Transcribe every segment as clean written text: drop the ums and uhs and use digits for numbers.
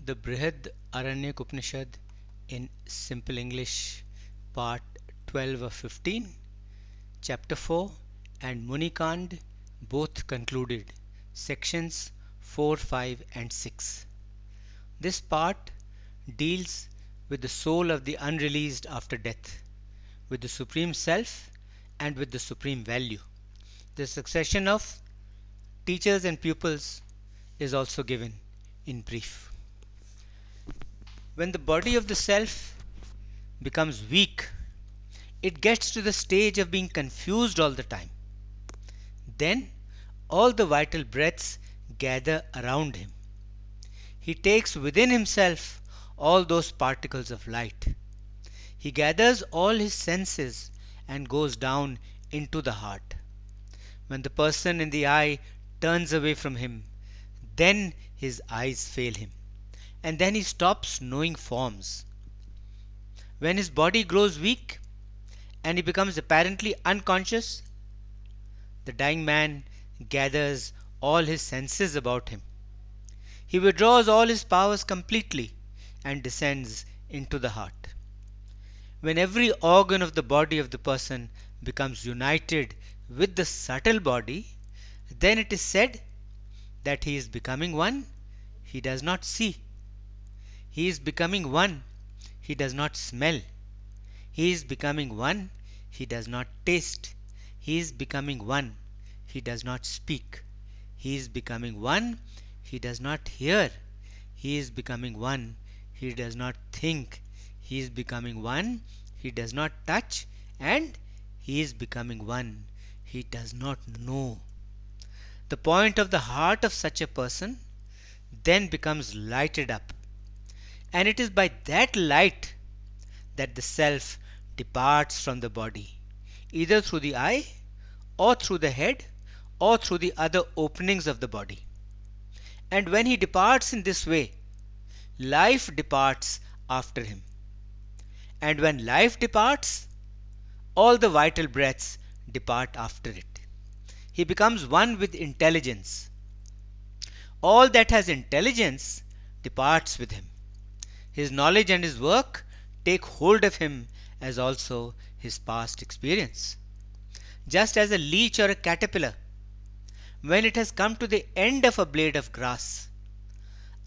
The Brihad Aranyaka Upanishad in simple English, part 12 of 15, chapter 4 and Muni Kanda both concluded, sections 4, 5 and 6. This part deals with the soul of the unreleased after death, with the Supreme Self and with the Supreme Value. The succession of teachers and pupils is also given in brief. When the body of the self becomes weak, it gets to the stage of being confused all the time. Then all the vital breaths gather around him. He takes within himself all those particles of light. He gathers all his senses and goes down into the heart. When the person in the eye turns away from him, then his eyes fail him, and then he stops knowing forms. When his body grows weak and he becomes apparently unconscious, the dying man gathers all his senses about him. He withdraws all his powers completely and descends into the heart. When every organ of the body of the person becomes united with the subtle body, then it is said that he is becoming one he does not see. He is becoming one he does not smell. He is becoming one he does not taste. He is becoming one he does not speak. He is becoming one he does not hear. He is becoming one he does not think. He is becoming one he does not touch, and he is becoming one he does not know. The point of the heart of such a person then becomes lighted up, and it is by that light that the self departs from the body, either through the eye or through the head or through the other openings of the body. And when he departs in this way, life departs after him. And when life departs, all the vital breaths depart after it. He becomes one with intelligence. All that has intelligence departs with him. His knowledge and his work take hold of him, as also his past experience. Just as a leech or a caterpillar, when it has come to the end of a blade of grass,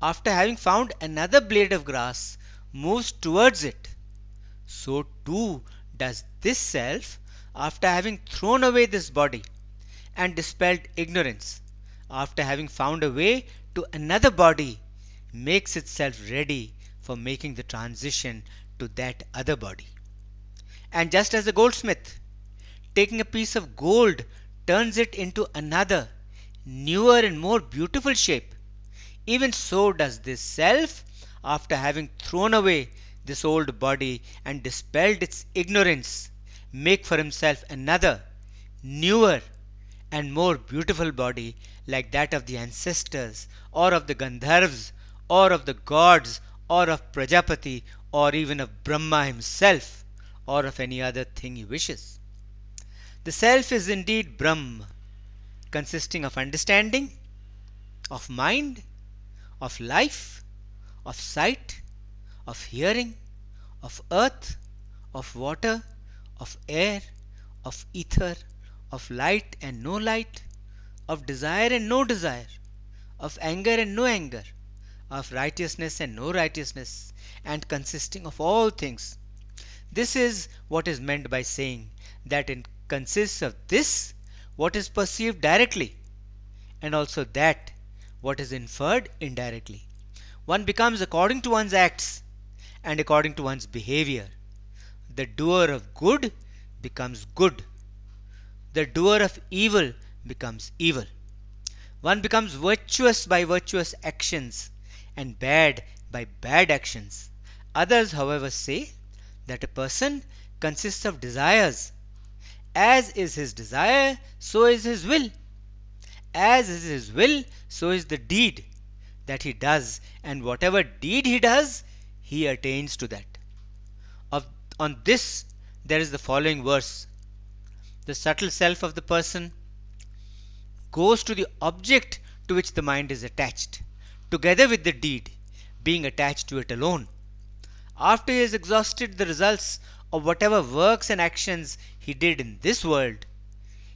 after having found another blade of grass, moves towards it, so too does this self, after having thrown away this body and dispelled ignorance, after having found a way to another body, makes itself ready for making the transition to that other body. And just as a goldsmith, taking a piece of gold, turns it into another, newer and more beautiful shape, even so does this self, after having thrown away this old body and dispelled its ignorance, make for himself another, newer and more beautiful body, like that of the ancestors, or of the Gandharvas, or of the gods, or of Prajapati, or even of Brahma himself, or of any other thing he wishes. The self is indeed Brahm, consisting of understanding, of mind, of life, of sight, of hearing, of earth, of water, of air, of ether, of light and no light, of desire and no desire, of anger and no anger, of righteousness and no righteousness, and consisting of all things. This is what is meant by saying that it consists of this what is perceived directly, and also that what is inferred indirectly. One becomes according to one's acts and according to one's behavior. The doer of good becomes good. The doer of evil becomes evil. One becomes virtuous by virtuous actions and bad by bad actions. Others, however, say that a person consists of desires. As is his desire, so is his will. As is his will, so is the deed that he does, and whatever deed he does, he attains to that. On this, there is the following verse. The subtle self of the person goes to the object to which the mind is attached, together with the deed, being attached to it alone. After he has exhausted the results of whatever works and actions he did in this world,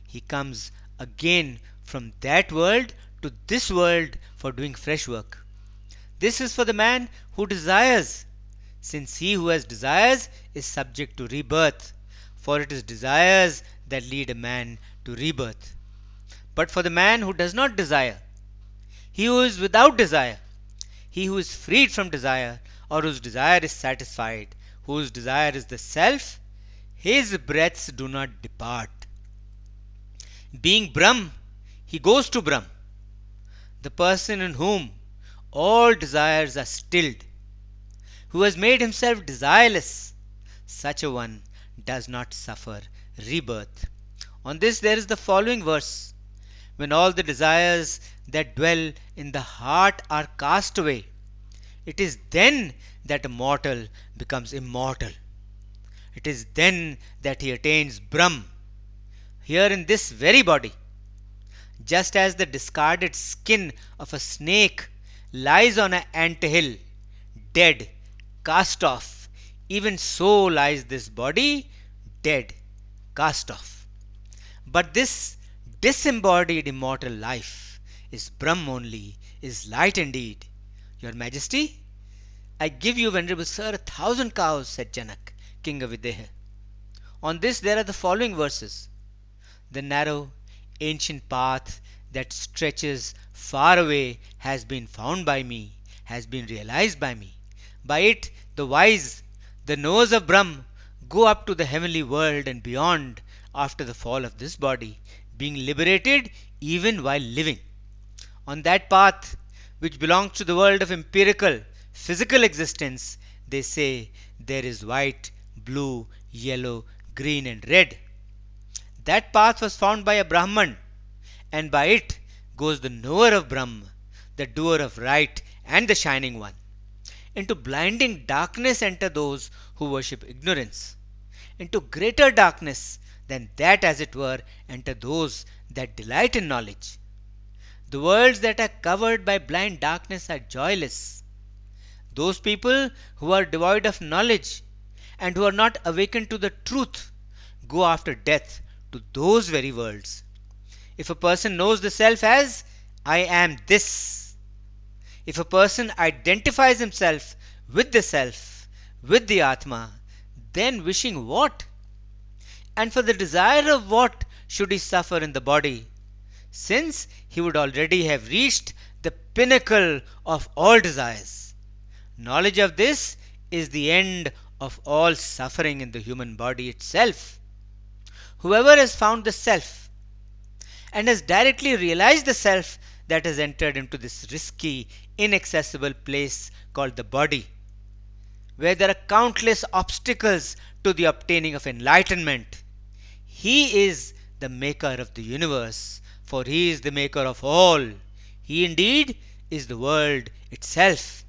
he comes again from that world to this world for doing fresh work. This is for the man who desires, since he who has desires is subject to rebirth, for it is desires that lead a man to rebirth. But for the man who does not desire, he who is without desire, he who is freed from desire, or whose desire is satisfied, whose desire is the self, his breaths do not depart. Being Brahm, he goes to Brahm, the person in whom all desires are stilled, who has made himself desireless. Such a one does not suffer rebirth. On this there is the following verse: when all the desires that dwell in the heart are cast away, it is then that a mortal becomes immortal. It is then that he attains Brahm, here in this very body. Just as the discarded skin of a snake lies on an anthill, dead, cast off, even so lies this body, dead, cast off. But this disembodied immortal life is Brahm only, is light indeed. Your Majesty, I give you, Venerable Sir, 1,000 cows, said Janak, king of Videha. On this there are the following verses: the narrow, ancient path that stretches far away has been found by me, has been realized by me. By it the wise, the knowers of Brahm, go up to the heavenly world and beyond after the fall of this body, being liberated even while living. On that path, which belongs to the world of empirical, physical existence, they say there is white, blue, yellow, green and red. That path was found by a Brahman, and by it goes the knower of Brahm, the doer of right and the shining one. Into blinding darkness enter those who worship ignorance. Into greater darkness than that, as it were, enter those that delight in knowledge. The worlds that are covered by blind darkness are joyless. Those people who are devoid of knowledge and who are not awakened to the truth go after death to those very worlds. If a person knows the self as I am this, if a person identifies himself with the self, with the Atma, then wishing what? And for the desire of what should he suffer in the body, since he would already have reached the pinnacle of all desires? Knowledge of this is the end of all suffering in the human body itself. Whoever has found the self and has directly realized the self that has entered into this risky, inaccessible place called the body, where there are countless obstacles to the obtaining of enlightenment, he is the maker of the universe, for he is the maker of all. He indeed is the world itself.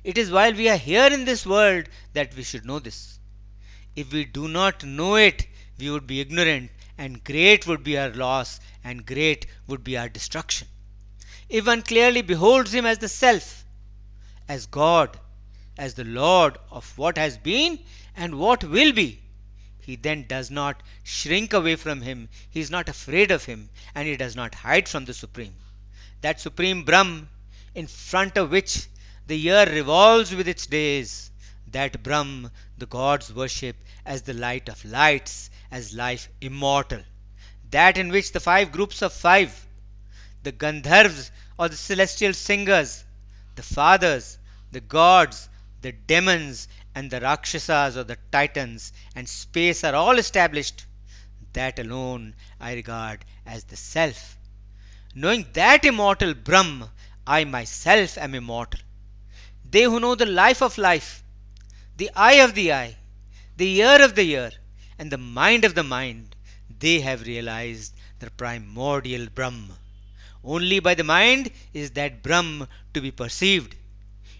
It is while we are here in this world that we should know this. If we do not know it, we would be ignorant, and great would be our loss, and great would be our destruction. If one clearly beholds him as the self, as God, as the Lord of what has been and what will be, he then does not shrink away from him, he is not afraid of him, and he does not hide from the Supreme. That Supreme Brahm, in front of which the year revolves with its days, that Brahm the gods worship as the light of lights, as life immortal, that in which the 5 groups of 5, the Gandharvas or the celestial singers, the fathers, the gods, the demons and the Rakshasas or the titans and space are all established, that alone I regard as the self. Knowing that immortal Brahm, I myself am immortal. They who know the life of life, the eye of the eye, the ear of the ear, and the mind of the mind, they have realized the primordial Brahm. Only by the mind is that Brahm to be perceived.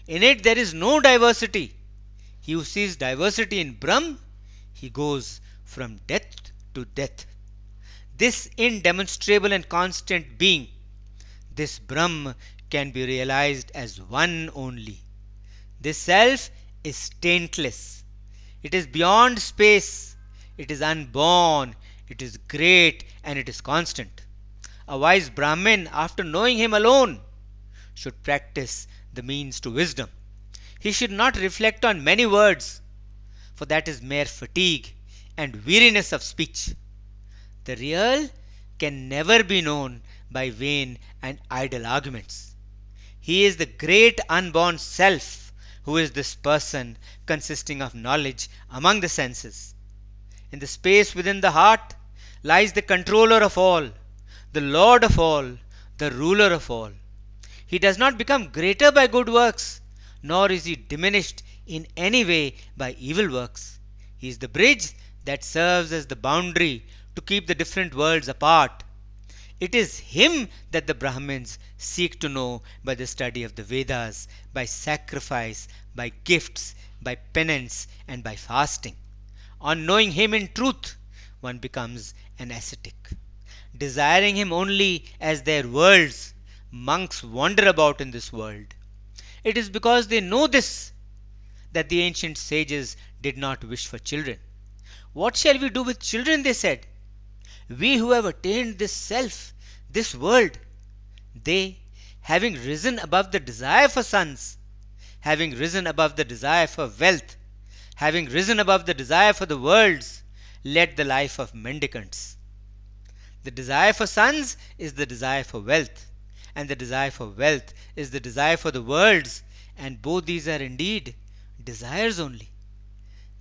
In it there is no diversity. He who sees diversity in Brahm, he goes from death to death. This indemonstrable and constant being, this Brahm, can be realized as one only. This self is taintless. It is beyond space. It is unborn. It is great and it is constant. A wise Brahmin, after knowing him alone, should practice the means to wisdom. He should not reflect on many words, for that is mere fatigue and weariness of speech. The real can never be known by vain and idle arguments. He is the great unborn self who is this person consisting of knowledge among the senses. In the space within the heart lies the controller of all, the lord of all, the ruler of all. He does not become greater by good works, nor is he diminished in any way by evil works. He is the bridge that serves as the boundary to keep the different worlds apart. It is him that the Brahmins seek to know by the study of the Vedas, by sacrifice, by gifts, by penance, and by fasting. On knowing him in truth, one becomes an ascetic. Desiring him only as their worlds, monks wander about in this world. It is because they know this that the ancient sages did not wish for children. What shall we do with children, they said. We who have attained this self, this world. They, having risen above the desire for sons, having risen above the desire for wealth, having risen above the desire for the worlds, led the life of mendicants. The desire for sons is the desire for wealth, and the desire for wealth is the desire for the worlds, and both these are indeed desires only.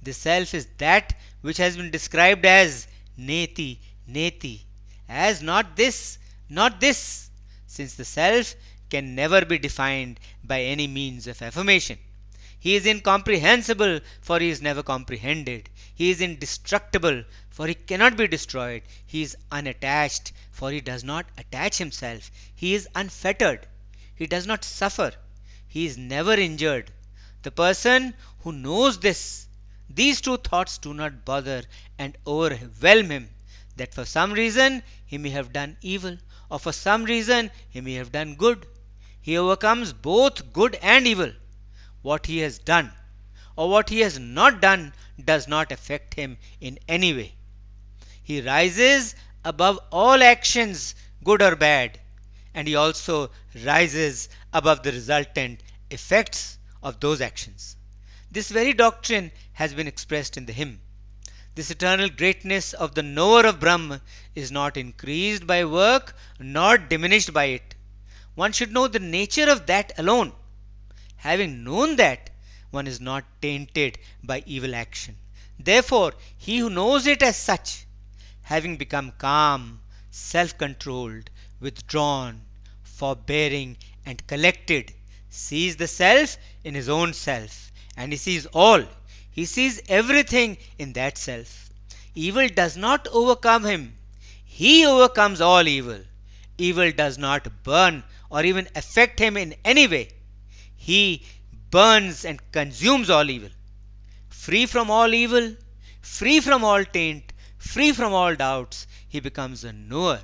The self is that which has been described as neti, neti, as not this, since the self can never be defined by any means of affirmation. He is incomprehensible, for he is never comprehended. He is indestructible, for he cannot be destroyed. He is unattached, for he does not attach himself. He is unfettered. He does not suffer. He is never injured. The person who knows this, these two thoughts do not bother and overwhelm him, that for some reason he may have done evil, or for some reason he may have done good. He overcomes both good and evil. What he has done or what he has not done does not affect him in any way. He rises above all actions, good or bad, and he also rises above the resultant effects of those actions. This very doctrine has been expressed in the hymn. This eternal greatness of the knower of Brahm is not increased by work nor diminished by it. One should know the nature of that alone. Having known that, one is not tainted by evil action. Therefore, he who knows it as such, having become calm, self-controlled, withdrawn, forbearing, and collected, sees the self in his own self, and he sees all. He sees everything in that self. Evil does not overcome him. He overcomes all evil. Evil does not burn or even affect him in any way. He burns and consumes all evil. Free from all evil, free from all taint, free from all doubts, he becomes a knower.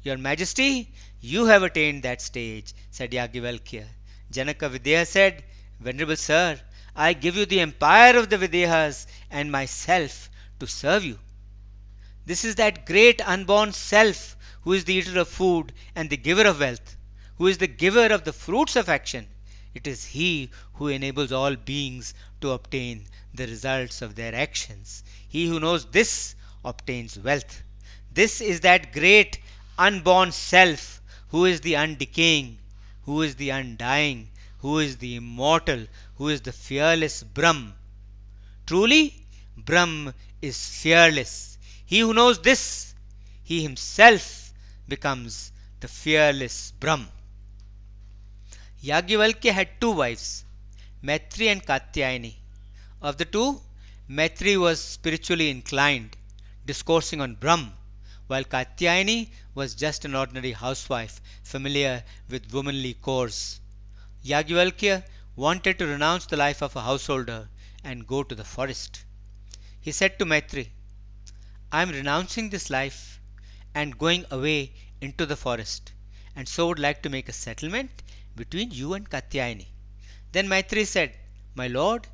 Your Majesty, you have attained that stage, said Ygyavalkya. Janaka Videha said, Venerable Sir, I give you the empire of the Videhas and myself to serve you. This is that great unborn self who is the eater of food and the giver of wealth, who is the giver of the fruits of action. It is he who enables all beings to obtain the results of their actions. He who knows this obtains wealth. This is that great unborn self who is the undecaying, who is the undying, who is the immortal, who is the fearless Brahm. Truly, Brahm is fearless. He who knows this, he himself becomes the fearless Brahm. Ygyavalkya had two wives, Maitri and Katyayani. Of the two, Maitri was spiritually inclined, discoursing on Brahm, while Katyayani was just an ordinary housewife, familiar with womanly chores. Ygyavalkya wanted to renounce the life of a householder and go to the forest. He said to Maitri, I am renouncing this life and going away into the forest, and so would like to make a settlement between you and Katyayani. Then Maitri said, My lord,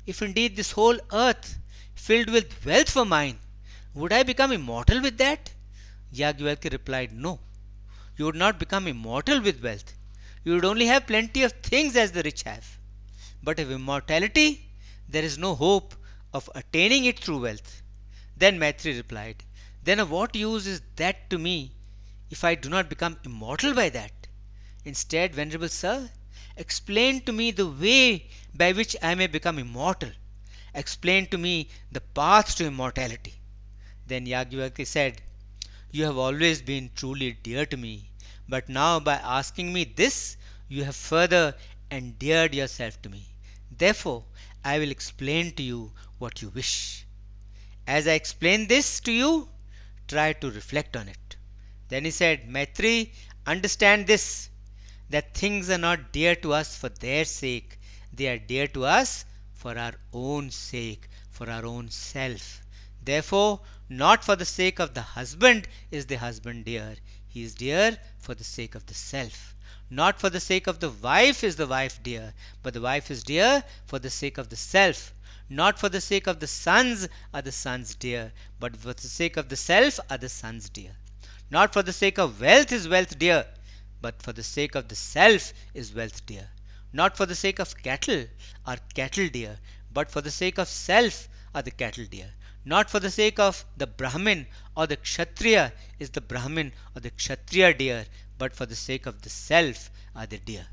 if indeed this whole earth filled with wealth were mine, would I become immortal with that? Ygyavalkya replied, no, you would not become immortal with wealth. You would only have plenty of things as the rich have. But of immortality, there is no hope of attaining it through wealth. Then Maitri replied, then of what use is that to me if I do not become immortal by that? Instead, venerable sir, explain to me the way by which I may become immortal. Explain to me the path to immortality. Then Yagyavalkya said, you have always been truly dear to me, but now by asking me this, you have further endeared yourself to me. Therefore, I will explain to you what you wish. As I explain this to you, try to reflect on it. Then he said, Maitri, understand this, that things are not dear to us for their sake, they are dear to us for our own sake, for our own self. Therefore, not for the sake of the husband is the husband dear, he is dear for the sake of the self. Not for the sake of the wife is the wife dear, but the wife is dear for the sake of the self. Not for the sake of the sons are the sons dear, but for the sake of the self are the sons dear. Not for the sake of wealth is wealth dear, but for the sake of the self is wealth dear. Not for the sake of cattle are cattle dear, but for the sake of self are the cattle dear. Not for the sake of the Brahmin or the Kshatriya is the Brahmin or the Kshatriya dear, but for the sake of the self are they dear.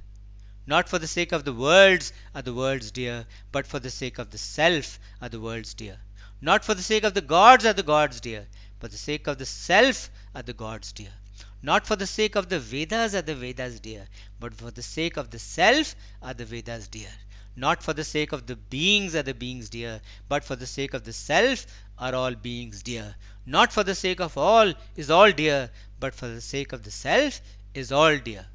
Not for the sake of the worlds are the worlds dear, but for the sake of the self are the worlds dear. Not for the sake of the gods are the gods dear, but for the sake of the self are the gods dear. Not for the sake of the Vedas are the Vedas dear, but for the sake of the self are the Vedas dear. Not for the sake of the beings are the beings dear, but for the sake of the self are all beings dear. Not for the sake of all is all dear, but for the sake of the self is all dear.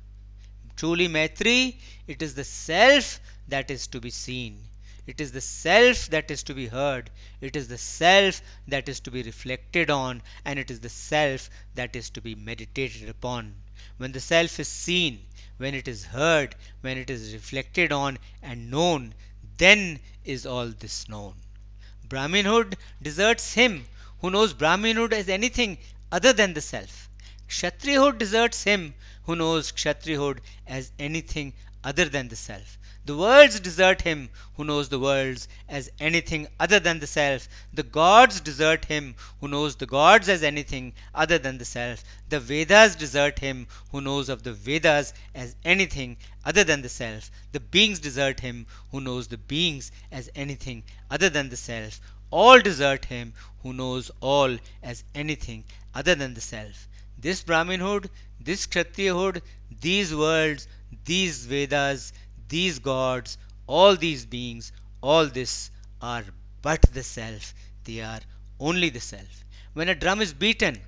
Truly, Maitri, it is the self that is to be seen. It is the self that is to be heard. It is the self that is to be reflected on, and it is the self that is to be meditated upon. When the self is seen, when it is heard, when it is reflected on and known, then is all this known. Brahminhood deserts him who knows Brahminhood as anything other than the self. Kshatriyahood deserts him who knows Kshatriyahood as anything other than the self. The worlds desert him who knows the worlds as anything other than the self. The gods desert him who knows the gods as anything other than the self. The Vedas desert him who knows of the Vedas as anything other than the self. The beings desert him who knows the beings as anything other than the self. All desert him who knows all as anything other than the self. This Brahminhood, this Kshatriyahood, these worlds, these Vedas, these gods, all these beings, all this are but the self. They are only the self. When a drum is beaten,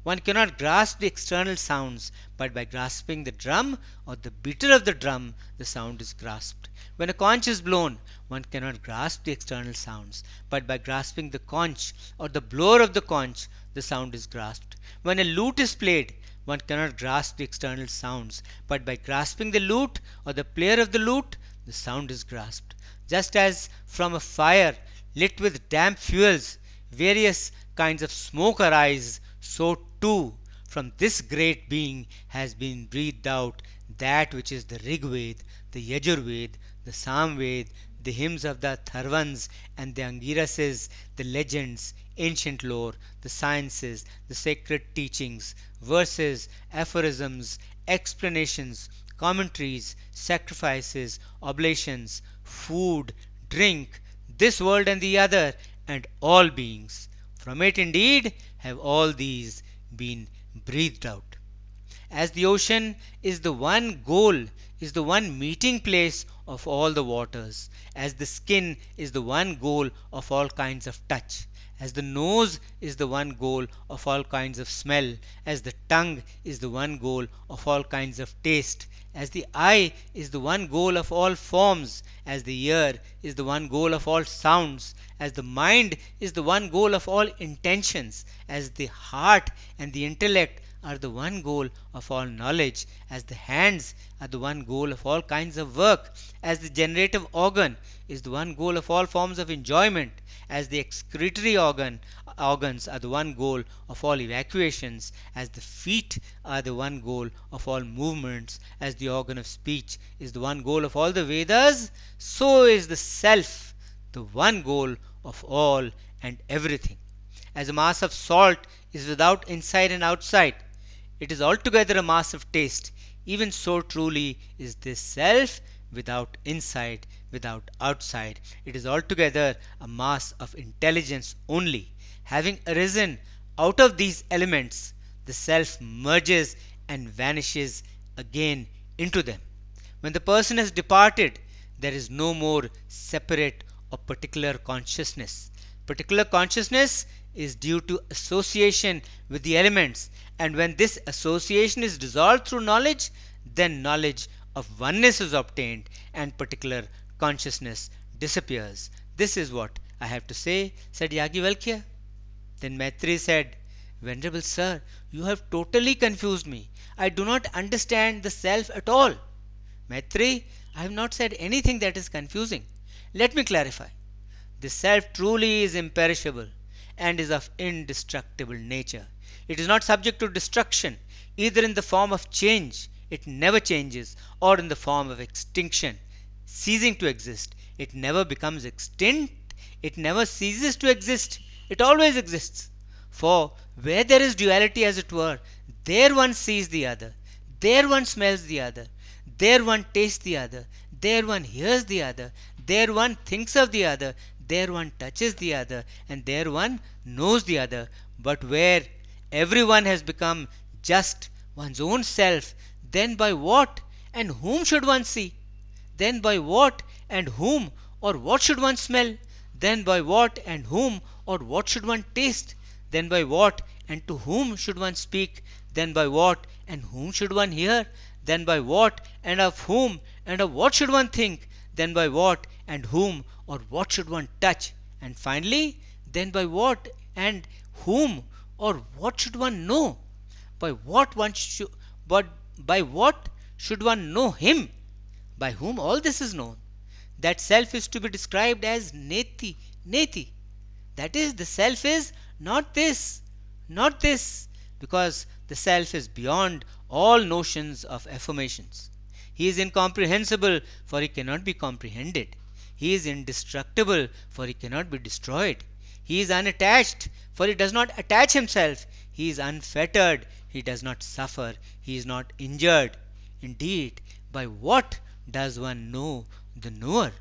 one cannot grasp the external sounds, but by grasping the drum or the beater of the drum, the sound is grasped. When a conch is blown, one cannot grasp the external sounds, but by grasping the conch or the blower of the conch, the sound is grasped. When a lute is played, one cannot grasp the external sounds, but by grasping the lute or the player of the lute, the sound is grasped. Just as from a fire lit with damp fuels, various kinds of smoke arise, so too from this great being has been breathed out that which is the Rigved, the Yajurved, the Samved, the hymns of the Tharvans and the Angirases, the legends, ancient lore, the sciences, the sacred teachings, verses, aphorisms, explanations, commentaries, sacrifices, oblations, food, drink, this world and the other, and all beings. From it indeed have all these been breathed out. As the ocean is the one goal, is the one meeting place of all the waters, as the skin is the one goal of all kinds of touch, as the nose is the one goal of all kinds of smell, as the tongue is the one goal of all kinds of taste, as the eye is the one goal of all forms, as the ear is the one goal of all sounds, as the mind is the one goal of all intentions, as the heart and the intellect are the one goal of all knowledge, as the hands are the one goal of all kinds of work, as the generative organ is the one goal of all forms of enjoyment, as the excretory organs are the one goal of all evacuations, as the feet are the one goal of all movements, as the organ of speech is the one goal of all the Vedas, so is the self the one goal of all and everything. As a mass of salt is without inside and outside, it is altogether a mass of taste. Even so truly is this self without inside, without outside. It is altogether a mass of intelligence only. Having arisen out of these elements, the self merges and vanishes again into them. When the person has departed, there is no more separate or particular consciousness. Particular consciousness is due to association with the elements, and when this association is dissolved through knowledge, then knowledge of oneness is obtained and particular consciousness disappears. This is what I have to say, said Ygyavalkya. Then Maitreyi said, Venerable sir, you have totally confused me. I do not understand the self at all. Maitreyi, I have not said anything that is confusing. Let me clarify. The self truly is imperishable and is of indestructible nature. It is not subject to destruction, either in the form of change, it never changes, or in the form of extinction, ceasing to exist. It never becomes extinct, it never ceases to exist, it always exists. For where there is duality, as it were, there one sees the other, there one smells the other, there one tastes the other, there one hears the other, there one thinks of the other, there one touches the other, and there one knows the other. But where everyone has become just one's own self, then by what and whom should one see? Then by what and whom or what should one smell? Then by what and whom or what should one taste? Then by what and to whom should one speak? Then by what and whom should one hear? Then by what and of whom and of what should one think? Then by what and whom or what should one touch? And finally, then by what and whom or what should one know? By what one should but by what should one know him, by whom all this is known? That self is to be described as neti, neti. That is, the self is not this, because the self is beyond all notions of affirmations. He is incomprehensible, for he cannot be comprehended. He is indestructible, for he cannot be destroyed. He is unattached, for he does not attach himself. He is unfettered, he does not suffer, he is not injured. Indeed, by what does one know the knower?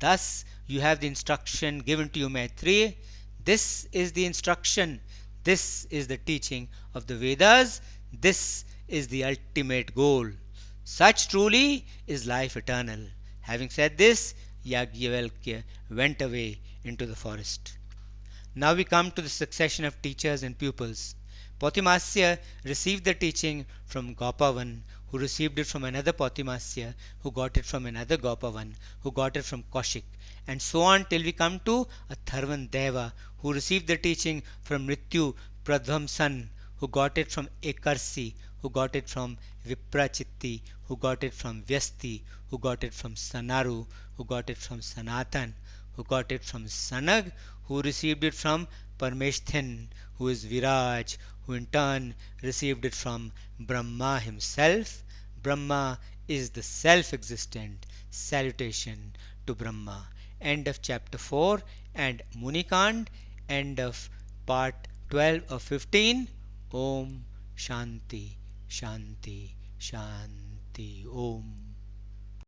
Thus you have the instruction given to you, Maitreyi. This is the instruction, this is the teaching of the Vedas, this is the ultimate goal. Such truly is life eternal. Having said this, Ygyavalkya went away into the forest. Now we come to the succession of teachers and pupils. Potimasya received the teaching from Gopavan, who received it from another Potimasya, who got it from another Gopavan, who got it from Kaushik, and so on till we come to Atharvan Deva, who received the teaching from Mrityu Pradhamsan, who got it from Ekarsi, who got it from Viprachitti, who got it from Vyasti, who got it from Sanaru, who got it from Sanatan, who got it from Sanag, who received it from Parmeshthin, who is Viraj, who in turn received it from Brahma himself. Brahma is the self-existent. Salutation to Brahma. End of chapter 4 and Muni Kanda, end of part 12 of 15. Om Shanti Shanti Shanti Om.